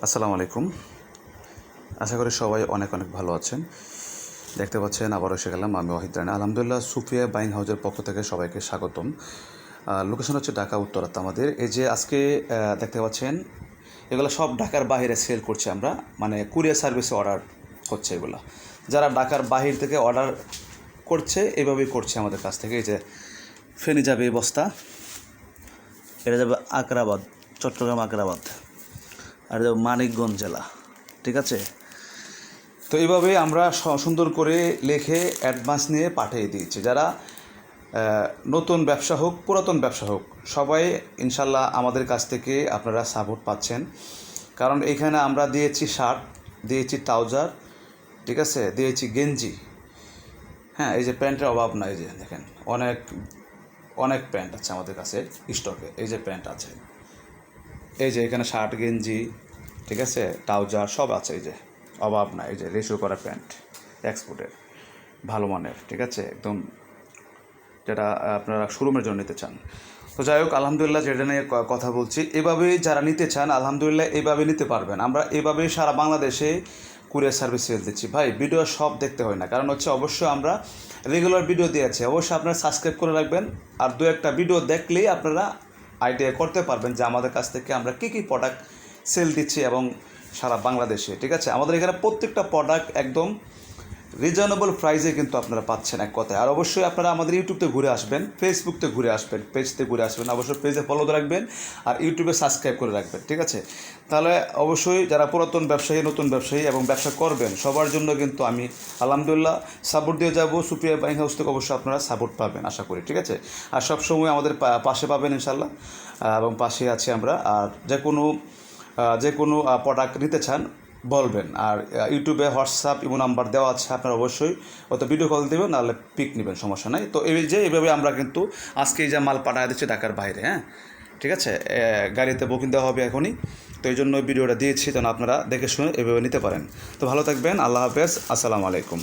আসসালামু আলাইকুম। আশা করি সবাই অনেক ভালো আছেন। দেখতে পাচ্ছেন আবারও এসে গেলাম আমি ওয়াহিদ রানা। আলহামদুলিল্লাহ সুফিয়া বাইং হাউজের পক্ষ থেকে সবাইকে স্বাগতম। লোকেশন হচ্ছে ঢাকা উত্তরাতে আমাদের। এই যে আজকে দেখতে পাচ্ছেন এগুলো সব ঢাকার বাইরে সেল করছি আমরা, মানে কুরিয়ার সার্ভিসে অর্ডার হচ্ছে এগুলো। যারা ঢাকার বাহির থেকে অর্ডার করছে এভাবেই করছে আমাদের কাছ থেকে। এই যে ফেনী যাবে এই বস্তা, এটা যাবে আকরাবাদ, চট্টগ্রাম আকরাবাদ, আর এটা মানিকগঞ্জ জেলা, ঠিক আছে। তো এইভাবে আমরা সুন্দর করে লিখে অ্যাডভান্স নিয়ে পাঠিয়ে দিয়েছি। যারা নতুন ব্যবসা হোক পুরাতন ব্যবসা হোক সবাই ইনশাল্লাহ আমাদের কাছ থেকে আপনারা সাপোর্ট পাচ্ছেন। কারণ এখানে আমরা দিয়েছি শার্ট, দিয়েছি ট্রাউজার, ঠিক আছে, দিয়েছি গেঞ্জি। হ্যাঁ, এই যে প্যান্টের অভাব নাই, এই যে দেখেন অনেক অনেক প্যান্ট আছে আমাদের কাছে স্টকে। এই যে প্যান্ট আছে, এই যে এখানে শার্ট গেঞ্জি, ঠিক আছে, ট্রাউজার সব আছে। এই যে অভাব নাই। এই যে রেশিও করা প্যান্ট এক্সপোর্টের ভালো মানের, ঠিক আছে, একদম যেটা আপনারা শোরুমের জন্য নিতে চান। তো যাই হোক, আলহামদুলিল্লাহ যেটা নিয়ে কথা বলছি, এভাবেই যারা নিতে চান আলহামদুলিল্লাহ এইভাবে নিতে পারবেন। আমরা এভাবেই সারা বাংলাদেশে কুরিয়ার সার্ভিস সেল দিচ্ছি। ভাই ভিডিও সব দেখতে হয় না, কারণ হচ্ছে অবশ্যই আমরা রেগুলার ভিডিও দিয়েছি, অবশ্যই আপনারা সাবস্ক্রাইব করে রাখবেন। আর দু একটা ভিডিও দেখলেই আপনারা আইডিয়া করতে পারবেন যে আমাদের কাছ থেকে আমরা কী কী প্রোডাক্ট সেল দিচ্ছি এবং সারা বাংলাদেশে, ঠিক আছে। আমাদের এখানে প্রত্যেকটা প্রোডাক্ট একদম রিজনেবল প্রাইসে কিন্তু আপনারা পাচ্ছেন, এক কথায়। আর অবশ্যই আপনারা আমাদের ইউটিউবতে ঘুরে আসবেন, ফেসবুকতে ঘুরে আসবেন, পেজতে ঘুরে আসবেন, অবশ্যই পেজে ফলো রাখবেন আর ইউটিউবে সাবস্ক্রাইব করে রাখবেন, ঠিক আছে। তাহলে অবশ্যই যারা পুরাতন ব্যবসায়ী, নতুন ব্যবসায়ী এবং ব্যবসা করবেন সবার জন্য কিন্তু আমি আলহামদুলিল্লাহ সাপোর্ট দিয়ে যাব। সুফিয়া বাইং হাউস থেকে অবশ্যই আপনারা সাপোর্ট পাবেন আশা করি, ঠিক আছে। আর সবসময় আমাদের পাশে পাবেন ইনশাল্লাহ, এবং পাশে আছি আমরা। আর যে কোনো প্রোডাক্ট নিতে চান বলবেন। আর ইউটিউবে হোয়াটসঅ্যাপ ইমো নাম্বার দেওয়া আছে, আপনারা অবশ্যই হয়তো ভিডিও কল দেবেন, নাহলে পিক নেবেন, সমস্যা নাই। তো এইভাবে আমরা কিন্তু আজকে এই যে মাল পাঠায় দিচ্ছি ঢাকার বাইরে, হ্যাঁ, ঠিক আছে। গাড়িতে বুকিং দেওয়া হবে এখনই। তো এই জন্য ভিডিওটা দিয়েছি যেন আপনারা দেখে শুনে এভাবে নিতে পারেন। তো ভালো থাকবেন, আল্লাহ হাফেজ, আসসালামু আলাইকুম।